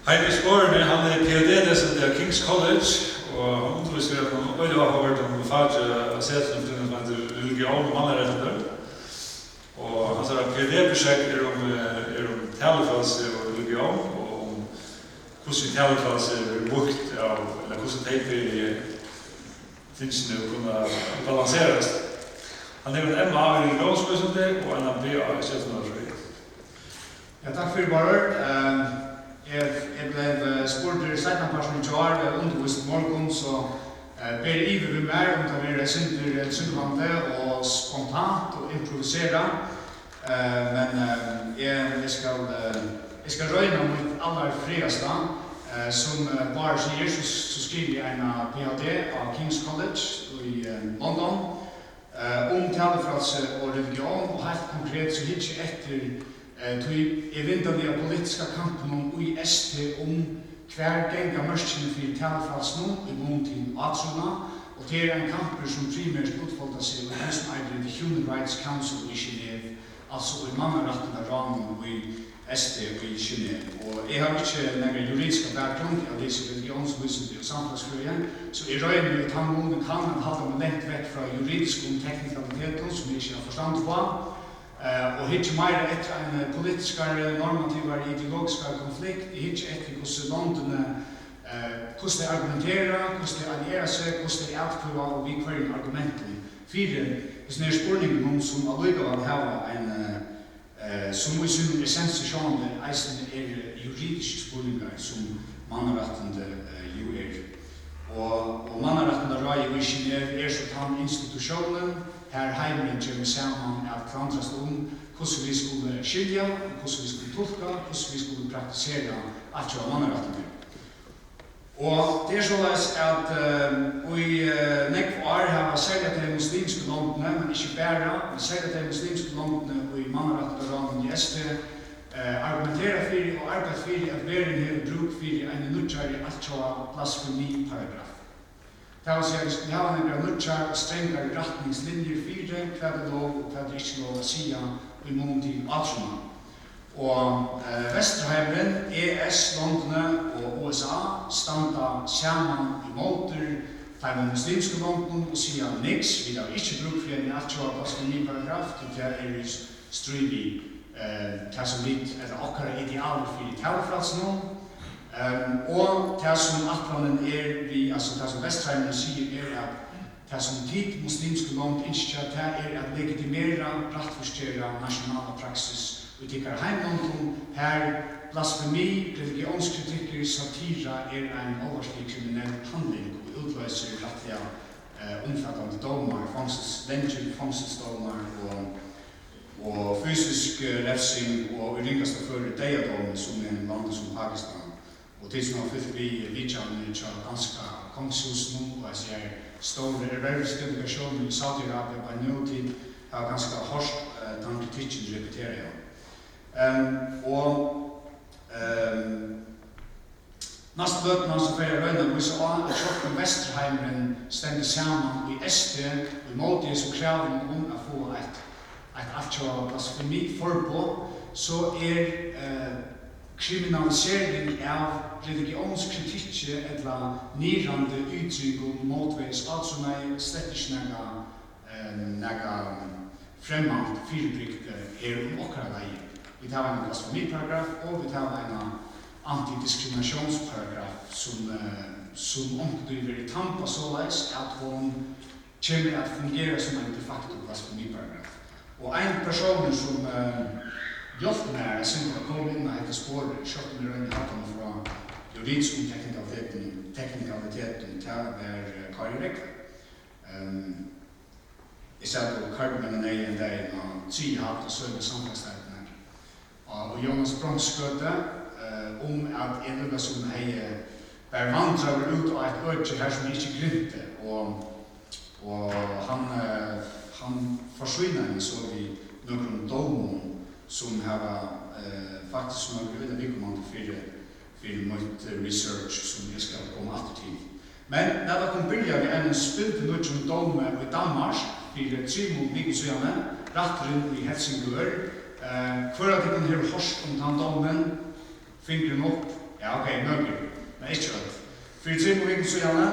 Heini Skorini, han PhD-descent av King's College, og han underviser at han øyde har vært om fagre av setene for den som heter religion og manneretter. Og hans PhD-prosjekt om talefrælsi og religion, og om hvordan talefrælsi brukt av, eller hvordan teiper tingene kunne balanseres. Han en MA i religionskursende og en BA i setene. Ja, takk for bare. Jeg ble spurt i sekten personen til år, undervist morgen, så ber iver vi mer om det er syndvante og spontant og improvisere. Men jeg skal røyne mitt aller frieste. Som bare sier, så skriver jeg en PhD av King's College i London om talefrælsi og religion, og helt konkret så hittir etter jeg vinner vi av politiska kampen i ST om hver genga mørkene for talefrælsi nå i mån til atruna, og det en kamper som primært utfolder seg i det som eier The Human Rights Council i Genève, altså i mannerettene ramen i ST i Genève. Og jeg har ikke noen juridiske bakgrunn, jeg leser religionsvisende og samfunnsfrøye, så jeg røyner at han måned kan ha meg lengt vekk fra juridiske og teknikaliteter som jeg ikke har forstand på, og hittir meira etter en politiskar, normativare, ideologiskar konflikt, hittir etter hvordan landene, hvordan de argumenterer, hvordan de allierer seg, hvordan de avkvøver og vi kvarer argumentene. Fire, hvis det spurningen noen som Lóggávan har en, som i sin essens sjående, eisen juridiske spurninger som mannerettende jo Og mannerettende rai i Genève så tann institusjonen, her heimen gjør sammen at klandrast hvordan vi skulle skilja, hvordan vi skulle tolka, hvordan vi skulle praktisere at jo mannerettene. Og det såleis at i nekv år har særlig de muslimske landene, men ikke bare, men særlig de muslimske landene i mannerettene ramen i SD, argumenterer for og arbeid for at verden har bruk for en nødgjøri atjoa blasfemi paragraf. Det vil si at vi har en nødgjør og strengere retningslinjer for hva det lov og hva det ikke lov å si i mån til atruna. Og Vesterheimeren, ES-landene og USA standa sammen i måter de muslimske landene og sier niks. Vi har ikke bruk for en atjoa blasfemi paragraf, til det stridig det som litt okkara idealer for talefrælsi nå. Og det som atplanen vi, altså det som Vestheimeren sier at det som tid muslimske land innskjer det at legitimera, rattforstjera nasjonale praksis og tikkar heimlandum, her blasfemi, religionskritikk, satira en alvarslig kriminell handling og utløser rettliga omfattande domar, fangselsdomar og fysisk refsing og i ringaste føre deiadom som en land som Pakistan. Og til som har fyllt vi vidtjavne til ganske kongshus nå, og jeg sier store ervervsdelegasjoner i Saudi-Arabia på en tid har ganske hårst den kritikken repeterer jeg. Neste løtene som fyrir røyna viser at Sjokken Vesterheimeren stender sammen i ST og i måte som krever om å få et atjoa blasfemi forbå, så kriminalisering av religionskritikk eller nirande uttrykk og motveis som slett ikke nega fremmant fyrbrykt okkara leie. Vi tar en blasfemiparagraf og vi tar en antidiskriminationsparagraf som omkriver i tampa såleis at hun kommer at fungere som en de facto blasfemiparagraf. Og en person som hjelper meg er simpelt å komme inn og hette sporet, kjøpte med røyne hattene fra juridisk teknikaliteten til å være Kari Rekve. Jeg sa på Karmen og Neien der og 10 hatt og søve samfunnsleitene. Og Jonas Bronsskøte at en lukka som hei bare vandrar ut av et øyne her som ikke grynte. Og han forsvinner så vi noen domon som har faktisk som har grunnet vikkommande for mot research som jeg skal komme etter til. Men da kom byrja vi en spilte noe som dome i Danmark for 3 mot vikosøyane, retteren i Helsingør. Hver at jeg kan høre horsk om den domen, fingeren opp Ja, okej, nøkker. Men ikke alt. For i 3 veker så gjerne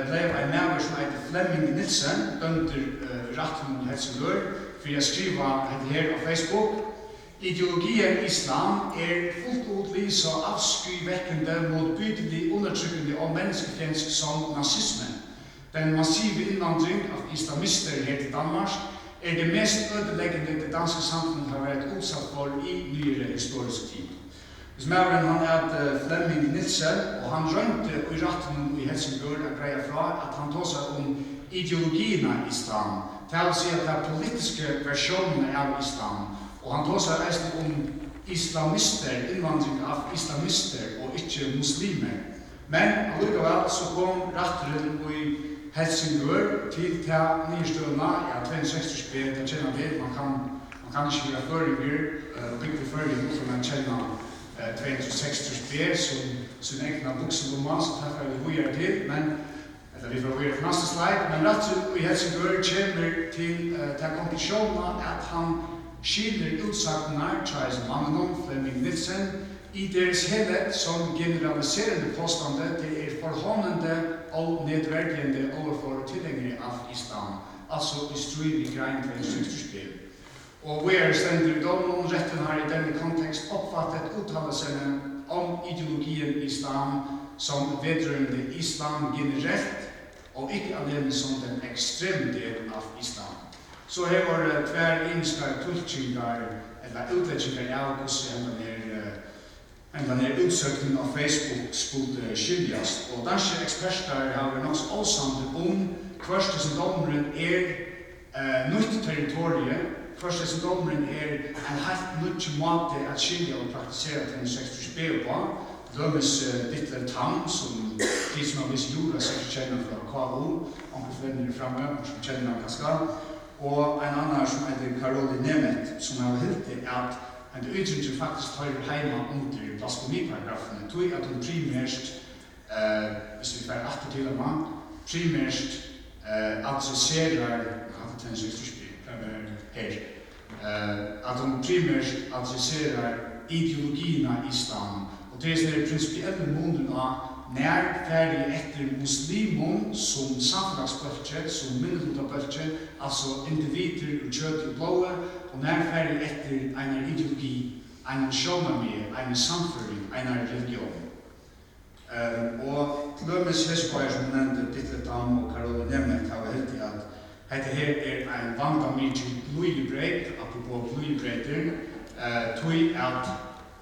ble en maver som heter Flemming Nilsen, dømter retten mot Helsingør, for jeg skriver her på Facebook. Ideologien islam fullt utlig så avskyvekkende, motbydelig, undertrykkende og menneskefjensk som nazisme. Den massive innvandring av islamister her til Danmark det mest ødeleggende det danske samfunnet har vært utsatt for i nyere historisk tid. Hvis mæveren han Flemming Nilsen, og han rønte i retten i Helsingør å greie fra at han tog seg om ideologien av islam, til å si at det politiske versjonene av islam, og han tog seg om islamister, innvandring av islamister og ikke muslimer. Men allikevel så kom retteren i Helsingør til nyrstøvna, 62 B, det kjenner det, man kan ikke gjøre føringer, bygge føringer for man kjenner 260 B som egna bukselomma, så derfor vi gjør til, men vi får gjøre for neste slide, men retteren i Helsingør kommer til konklusjonen at han skiller utsagene til mannen Flemming Nilsen i deres helhet som generaliserende påstande det forhåndende og nedverdigende overfor tilhengere av islam, altså i strid i grein 260 B. Og vi stender da noen retten her i denne kontekst oppfattet uttalelsene om ideologien islam som vedrørende islam generelt, og ikke alene som den ekstreme delen av islam. Så her var det hver eneste tulkinger, eller utlegginger av hvordan denne utsøkningen av Facebook skulle skiljes. Og danske eksperter har nok så åsamte om hvordan som dommeren nytt territorium, hvordan som dommeren en helt nytt måte å skilje og praktisere til 60 B på. Lømmes Dittler Tam, som de som har vist jorda sikkert kjenner fra KU, onkel Flenner fremme, som kjenner han ganske. Og en annen som heter Karoli Nemeth, som har hilt det at en uttrykker faktisk hører hjemme under blasfemiparagrafene, tog at hun primært, hvis vi får atter til av man, primært adresserer, at hun primært adresserer ideologien av islam, og det er prinsipielle måneder av nær ferdig etter muslimon som samfunnsbølge, som minnelutabølge, altså individer og kjøtt og blåe, og nær ferdig etter en ideologi, en sjånami, en samføring, en religion. Og lømmes hesbøyer som nevnte Dittler Tam og Karoli Nemeth har helt i at dette her en vandamidje blodbreit, apropos blodbreiter, tog at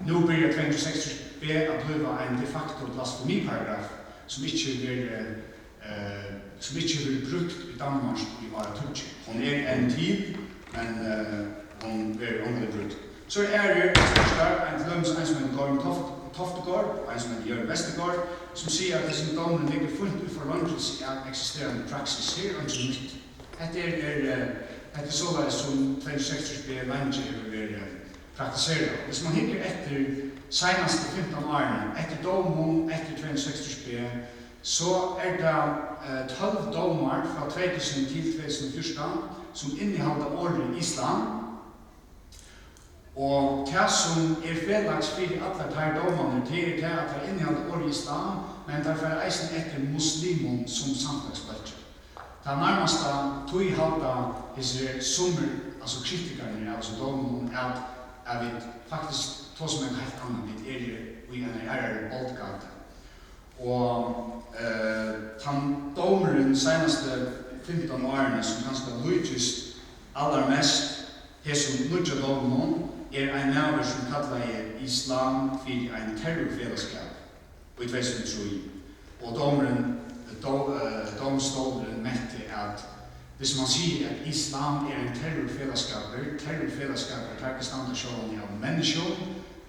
nå blir 260 B å bli en de facto blasfemiparagraf som ikke blir brukt i Danmark i våre tutsi. Hun en tid, men hun blir åndelig brukt. Så det en løms en som heter Gordon Toftegård og en som heter Jørgen Vestergaard, som sier at disse dommene ligger fullt uforlønnelse av eksisterende praksis her og ikke nytt. Dette sånn som 260 B lenge vil praktisere. Hvis man hikker etter senaste 15 årene, etter dommen, etter 260 B, så det 12 dommer fra 2000 til 2014 som inneholder året islam. Og det som felags for alle de dommene, det at det inneholder året islam, men derfor eisen etter muslimon som samfunnsbølge. Det nærmeste toghalda disse summer, altså kritikerne, altså dommen, at vi faktisk tog som en helt annan bit i en boldgate. Og domeren senaste 15 årene som ganske lykjes allermest her som lykja dommen en maver som kallar islam for en terrorfellesskap i 2003. Og domstolen mette at hvis man sier at islam en terrorfellesskaper tar ikke stand til sjålen av mennesker,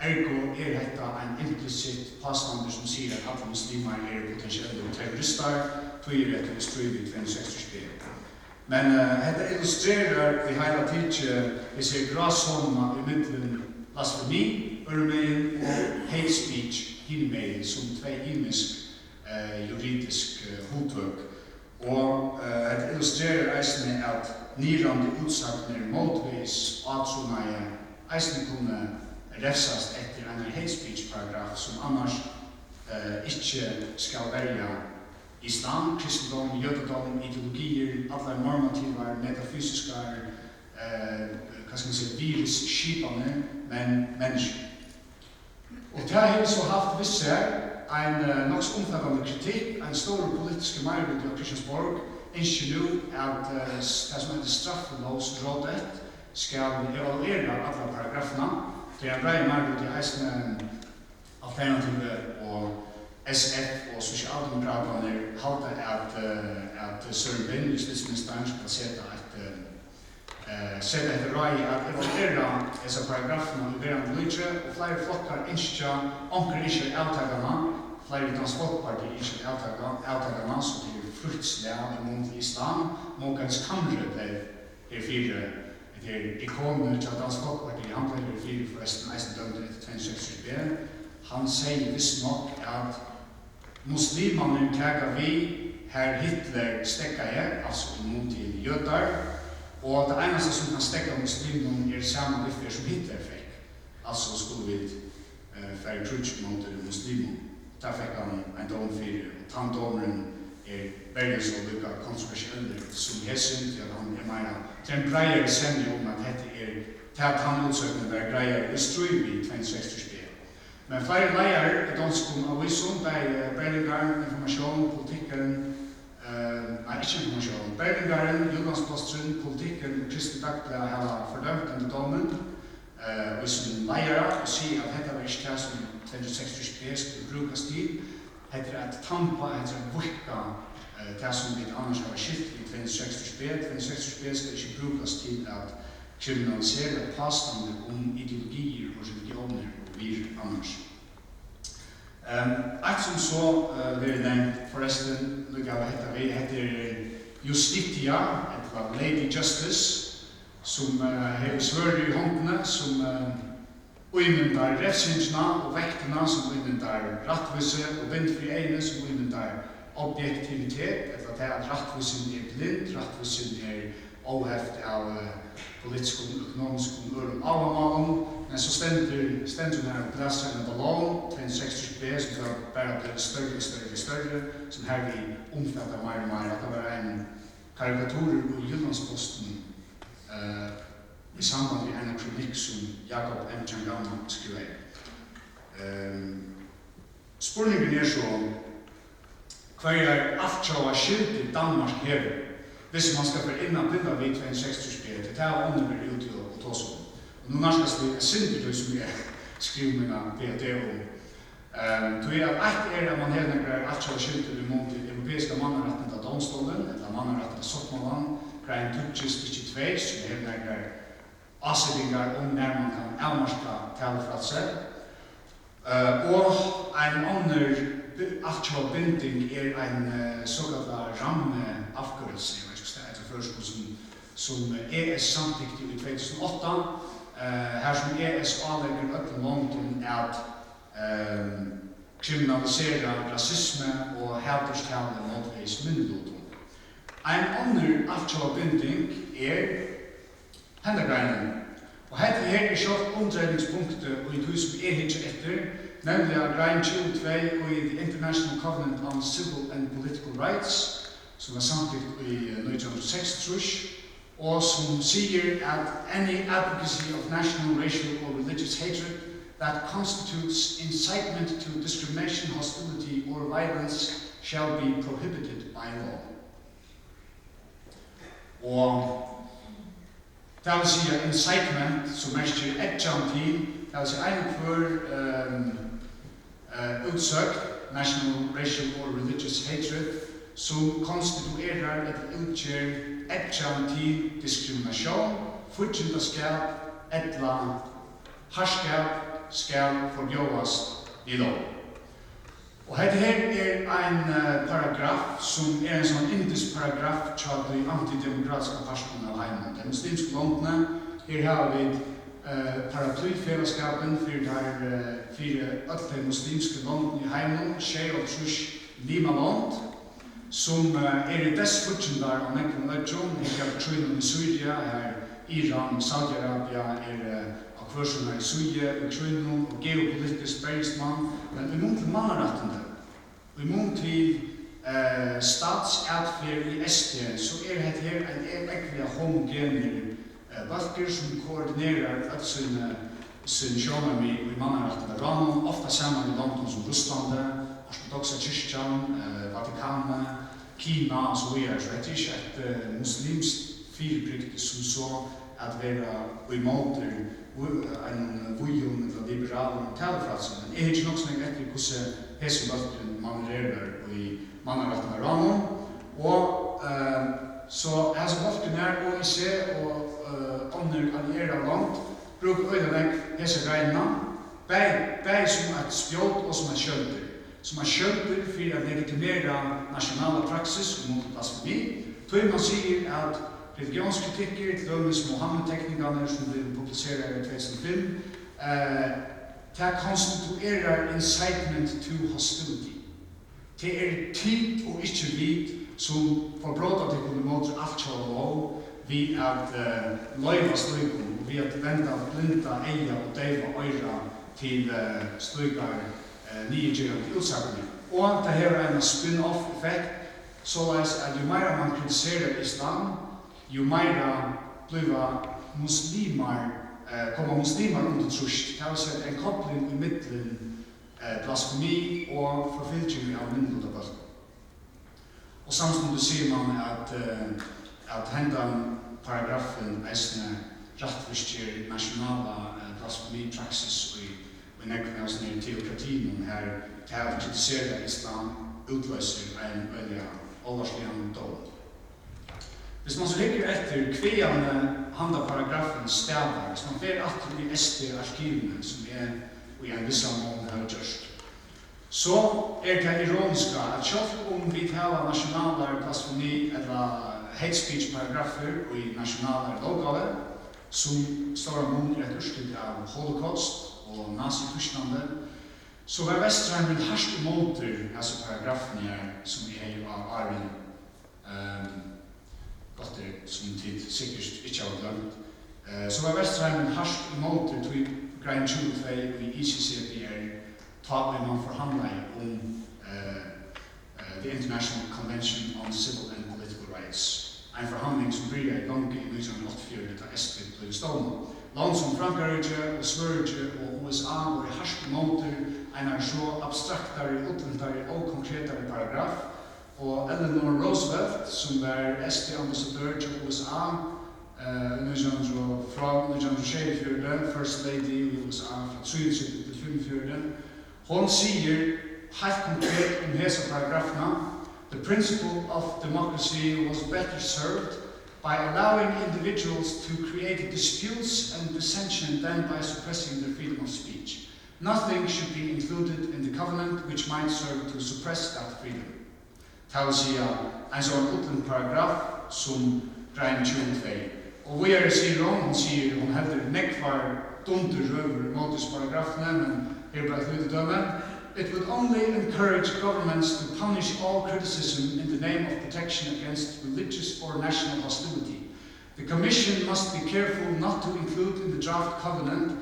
ergo dette en implisitt påstander som sier at alle muslimer potensielle terrorister, tog dette strid i 260 B. Men dette illustrerer i hele tiden disse gråsånene i midten blasfemi, urmeien og hate speech, hinmeien, som tvei imisk juridisk hodtøk. Og det illustrerer eisene at nyrande utsagner motvis atsonaie eisene kunne refsast etter en hate speech paragraf som annars ikke skal velge islam, kristendom, jødedom, ideologier, alle normative, metafysiske, hva skal man si, virusskipene, men mennesker. Og det har så haft visse en nok så omfattende kritikk, en stor politisk majoritet av Kristiansborg, ikke nå at det som heter straffelovsrådet skal evaluere alle paragrafene. Det en bred majoritet i eisene Alternative og SF og Sosialdemokraterne halte at Søren Bind, justisministeren, skal sette et rai at evaluere disse paragrafene og verden lytre, og flere flokker ikke, onker ikke avtakene, flere Dansk Folkeparti ikke avtakene, så det er fruktslige imot islam, måkens kamre er fire, det er ikoner til Dansk Folkeparti, han ble fire forresten eisen dømte etter 26 b. Han sier visst nok at muslimene tager vi her Hitler stekket, altså imot til jøder, og det eneste som kan stekke muslimene er samme viffer som Hitler fikk. Altså skulle vi færre trutsk mot muslimene. Der fikk han en dom for, og tanndomeren er veldig så lykka kontroversielle som hessin til at han er meira til en greier sender om at dette er til at han utsøkende var greier i strøy i 26 b. Men flere leier i danskum av Wisson, Berlingaren, informasjon, politikken, ikke informasjon, Berlingaren, Jyllandsposten, politikken og Kristi Dagblad har fordømt denne dommen, og som leiere og sier at dette var ikke det som 26 b skulle brukes til, heter at tampa, heter at vulka det som vi annars har skilt i 26 b. 26 b skal ikke brukes til at kriminalisere påstander om ideologier og religioner og vir annars. Et som så vil nevnt forresten, Lóggávan heter Justitia, eller Lady Justice, som har svørt i håndene, som uimyndar refsingsna og vektene, som uimyndar rattvise og bindfri ene, som uimyndar objektivitet, eller det at rattvisen er blind, rattvisen er overheft av politisk og økonomisk og øren avmalen, men så stender hun her og blæser en ballon, 26 b, som bare blir større og større og større, som her vi omfatter mer og mer. Det var en karikatur i Jyllandsposten i samband med en kronikk som Jakob M. Tjangamma skriver. Spurningen er så, hva er aftsjåa skilt i Danmark hever, hvis man skal være innan binda vid 26 b, det er underlig ute og tåsum. Og nå nærskast vi sinter som jeg skriver mine PhD om. Det er at man har nekker aftsjåa skilt imot det europeiske mannaretten av domstolen, eller mannaretten av Sottmålan, grein 22, som har nekker avsettingar om når man kan avmarska talefrælse. Og en annen aftsjåa binding er en såkalt rammeafgørelse, som ES samtykte i 2008, her som ES avlegger öppen London at kriminalisere rasisme og haturstalu mot myndigheter. En annen aftsjåa binding er hendegreinen. Og dette her er sjått omdreiningspunktet og i det som hittir etter, nemlig av grein 22 og i The International Covenant on Civil and Political Rights, som var samtidigt i 1906, og som sier at any advocacy of national, racial or religious hatred that constitutes incitement to discrimination, hostility or violence shall be prohibited by law. Og det vil si incitement, som merker etjantil, det vil si utsøkt national, racial or religious hatred, som konstituerar et utgjør etjantil diskriminasjon, fortjentaskap, etla harskap skal forbjøres i lov. Og dette her er en paragraf som er en sånn indisk paragraf til de antidemokratiske personene av heimen. De muslimske landene, her har vi paraplyfellesskapen for de muslimske landene i heimen, Shea og Trush Limaland, som er i dess fortjendar av nekken ødjon, her er trøynen i Syria, her Iran, Saudi-Arabia er akkursjoner i Syria, Ukraina og geopolitisk bergismann, men imot mannrettene. I mån til statsatferd I SD, så det her en ekkelig homogener balker som koordinerer at sin sjånami I mannarættene ramon, ofta sammen I landene som Russland, ortodoxa kyrkjan, Vatikanen, Kina og så videre. Så det ikke et muslimsk firebrygd som så at være I måter en vujon eller liberal talefrelse, men jeg har ikke nok sånn etter hvordan hese balken manererer I mannarættene ramon. Og så hese balken og I se og andre allierade land bruker øyne hese greinene, begge som et spjålt og som et skjølter. Som er skjølter for å legitimere nasjonale praksis mot blasfemi. Tøy man sier at religionskritikker, til dømes Mohammed-teknikerne som ble publiseret I 2005, det konstituerer incitement to hostility. Det tid og ikke vid som forbråder til kunne måte alt kjøle lov ved at løyva støyken, ved at venda blinda eia og deiva øyra til støykar nygjørende utsagene. Og det her en spin-off-effekt, såleis at jo meira man kritiserer islam, jo meira bliva muslimar, kommer muslimar under trusht. Det vil si en koppling I middelen blasfemi og forfylking av myndet av bøtten. Og samtidig sier man at hendan paragrafen eisne rettforskjer nasjonale blasfemipraksis og I nekkene av sånne teokratien her til å kritisere islam utløser en veldig alvarslig dom. Hvis man så ligger etter kveane handa paragrafen stavar, hvis man fer atter I SD-arkivene som I en vissa mån har gjørst, så det ironiska at selv vi taler nasjonale blasfemi eller hate speech paragrafer og I nasjonale Lóggávan, som står mån et urslut av holocaust og nazi-Tysklandet, så var Vestreimen hardt måter altså paragrafene som I av Arvin Gotter som tid sikkert ikke har glemt. Så var Vestreimen hardt måter til grein 22 I ICCPR taler man forhandlet the International Convention on Civil and Political Rights. En forhandling som blir I gang I 1984 da SD ble stående. Land som Frankrike og Sverige og USA var I hardt måter en så abstraktare, utlentare og konkretare paragraf. Og Eleanor Roosevelt, som var SD-ambassadør til USA fra 1924, First Lady I USA fra 1973 til 1945, hun sier helt konkret hese paragrafene: The principle of democracy was better served by allowing individuals to create disputes and dissension than by suppressing their freedom of speech. Nothing should be included in the covenant which might serve to suppress that freedom. Det vil si en sånn utlent paragraf som grein 22. Og vi sier hun sier hun heter nekvar dunder røver motus paragrafene, men her ble et døme. It would only encourage governments to punish all criticism in the name of protection against religious or national hostility. The Commission must be careful not to include in the draft covenant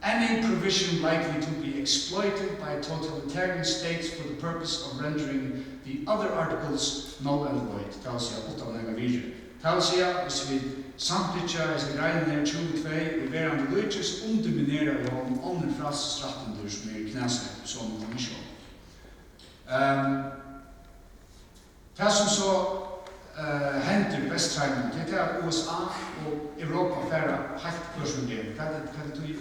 any provision likely to be exploited by totalitarian states for the purpose of rendering the other articles null and void. Det vil si utan nega videre. Det vil si hvis vi samtidig greinen 22 I verande løytjes underminerer vi om andre frasestrattendur som I knæsett som kommisjon. Det som så hender I Vestreimen, det at USA og Europa færa helt personlig. Hva det tog I?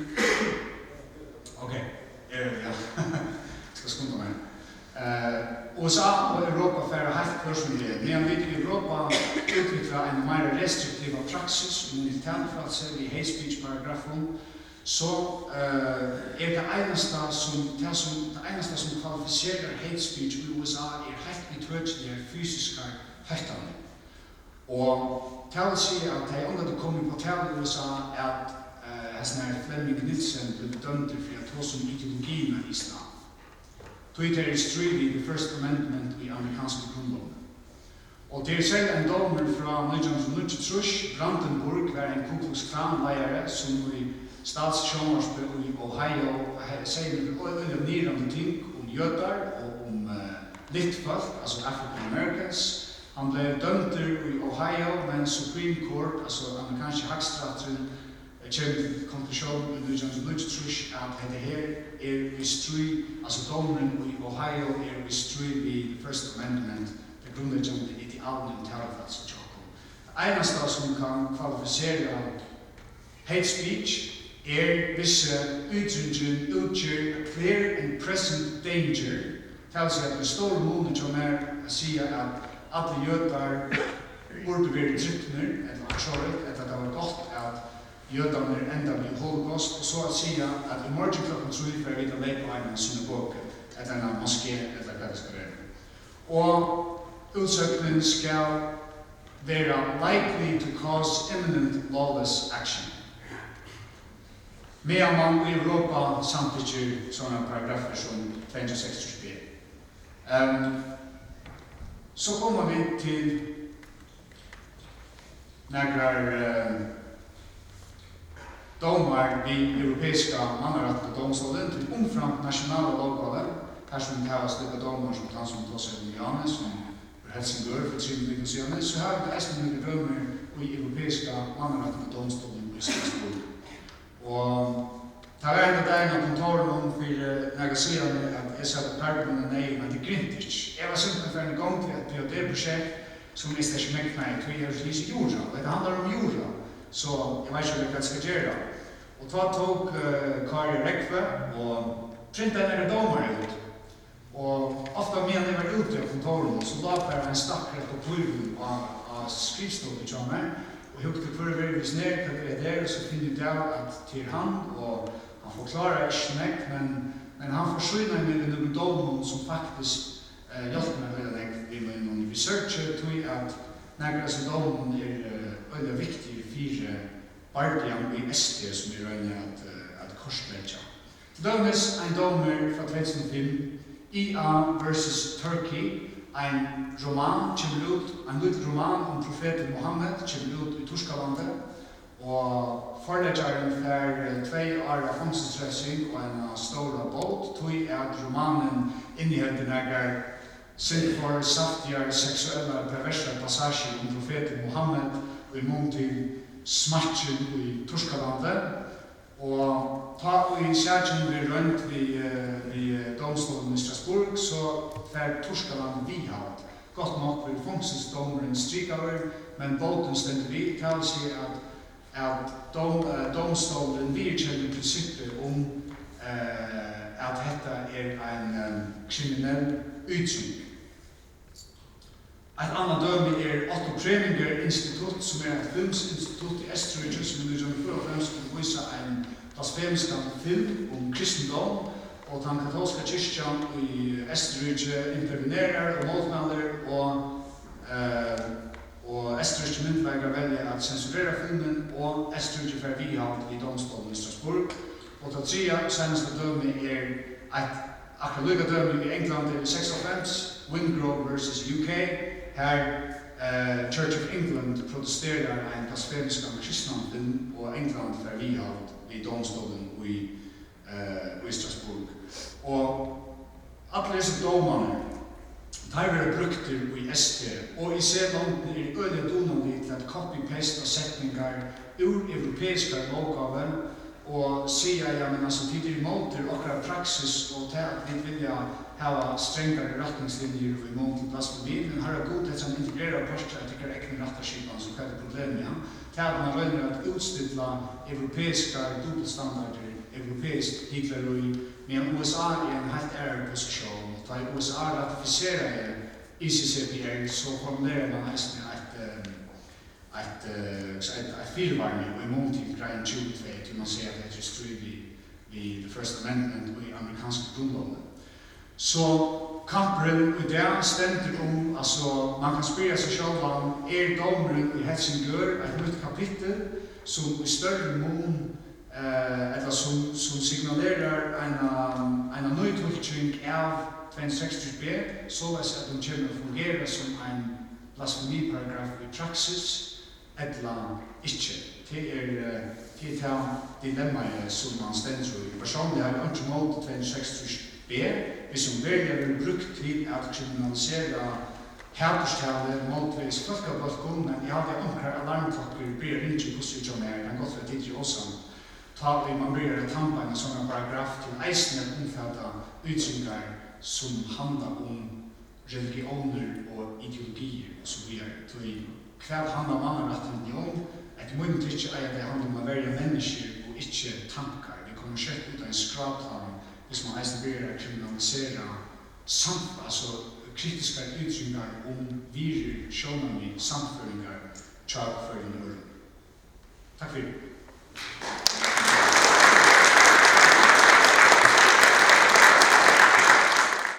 Ok, ja, skal skunde meg. USA og Europa færa helt personlig. Medan vi I Europa utvikla en mer restriktiv praksis om militærfrelse I hate speech paragrafen, så det eneste som kvalifiserer hate speech I USA helt I tøtlige fysiske høytene. Og det vil si at det det kom på tale I USA at Flemming Nielsen ble dømt for at hos om ideologien av islam. Twitter is stridig the First Amendment I amerikanske grunnloven. Og det selv en dommer fra 1993, Brandenburg var en Ku Klux Klan-leiere som I statssjåmarspe I Ohio sier øyne nyrande ting om jøder og om nytt folk, altså African Americans. Han blev dømt i Ohio, men Supreme Court, altså amerikanske høgsteretten, kjem til konklusjonen i 1993 at dette her i strid, altså dommeren i Ohio i strid i First Amendment, det grunnleggende idealen i talefrelsen. Det eneste som kan kvalificere hate speech visse ytringen utgjør a clear and present danger. Det vil si at det står måned som å si at alle jøder burde være drukner, eller at det var godt at jødene enda i holocaust, og så å si at i morgen klokken 3 for vi da leker en av synagoge, eller en moské, eller hva det skal være. Og utsøkningen skal være likely to cause imminent lawless action. Medan man i Europa samtidig sånne paragrafer som 260b. Så kommer vi til några domar vid europeiska mannarättsliga domstolen till omframt nationella Lóggávan, här som kallas det domar som han som tar i Janne, som Helsingør för 3 siden, så har vi ästen några dömer i europeiska mannarättsliga domstolen i Strasbourg. Og det var en av dagene kontoren om for når jeg sier at jeg satt pergrunnen nei, men det grint ikke. Jeg var simpelthen for en gang til et PhD-prosjekt som jeg ikke mekk meg til jeg lyser jorda. Det handler om jorda, så jeg vet ikke hva jeg skal gjøre. Og da tok Kari Rekve og printet nere domar ut. Og ofte medan jeg var ute av kontoren, så la jeg en stakkrett på pulven av skrivstoffet til meg. Og hukte for å være vis ned hva det der, så finner jeg av at til han, og han forklarer ikke meg, men han forsyner meg med noen dommer som faktisk hjelper meg veldig ved noen researcher, tror jeg at noen av disse dommerne veldig viktige fire bardian i SD som vi røyner at korslegger. Dømes en dommer fra 2005, IA versus Turkey, en roman kommer ut, en liten roman om profeten Mohammed kommer ut i Torskalandet, og forleggeren for 2 år av fangststressing og en stor båt, tog at romanen inneholder noen synd for saftigere seksuelle perverse passasjer om profeten Mohammed og i mån til smatchen i Torskalandet. Og ta i særkjen blir rønt ved domstolen i Strasbourg, så fer Torskaland vidhavet. Godt nok vil fungselsdommeren strikaver, men båten stender vid. Det vil si at domstolen virkjender prinsippet om at dette en kriminell ytring. Et annet døme Otto Preminger Institutt, som et filmsinstitutt i Østerrike, som vil først vise en blasfemisk film om kristendom, og den katolske kyrkjan i Østerrike intervenerer og motmelder, og Østerrike myndigheter velger at sensurere filmen, og Østerrike får vidhavet i domstolen i Strasbourg. Og det tredje seneste døme et akkurat lykka døme i England i 96, Wingrove versus UK, her Church of England protesterer en blasfemisk kristendom, og England får vidhavet i domstolen i Strasbourg. Og alle disse domene, de har brukt i ST, og i C-landene øyelig donende til at copy-paste setninger ur europeiske Lóggávan, og sier ja, men altså tider imot akkurat praksis, og til at vi vil ha strengere retningslinjer i mån til blasfemi, men her god til at integrere parter at ikke ekne retterskipan, så hva problemet, ja. Til at man røyner at utstille europeiske dobbeltstandarder, europeisk hykleri, men USA en helt ærlig posisjon. Da USA ratifiserer ICCPR, så formulerer man nesten et firvarme og i mån til greien 22, til man ser at det er strid i the First Amendment og i amerikanske grunnloven. Så kamperen i det stender om, altså man kan spørre seg selv om dommeren i Helsingør et nytt kapittel som i større mån eller som signalerer en nøytolkning av 260b, således at den kommer å fungere som en blasfemiparagraf i praksis, eller ikke. Det dilemmaet som man stender i. Personlig har jeg ikke målt 260b, som velger vil brukt til at kriminalisere haturstalu motvis folkabalkon, men jeg hadde omkring alarmklokker ber ikke positivt som er, den godt for tid til også. Ta vi man ber tampa en sånn paragraf til eisene omfatta ytringar som handlar religioner og ideologier og så videre. Hva handler mannretten om? Et munn ikke er det handler om å være mennesker og ikke tankar. Vi kommer slett ut av en skravtale hvis man eisene ber kriminalisere kritiske ytringar virer, sjånami, samføringar, tjagføringar. Takk for det.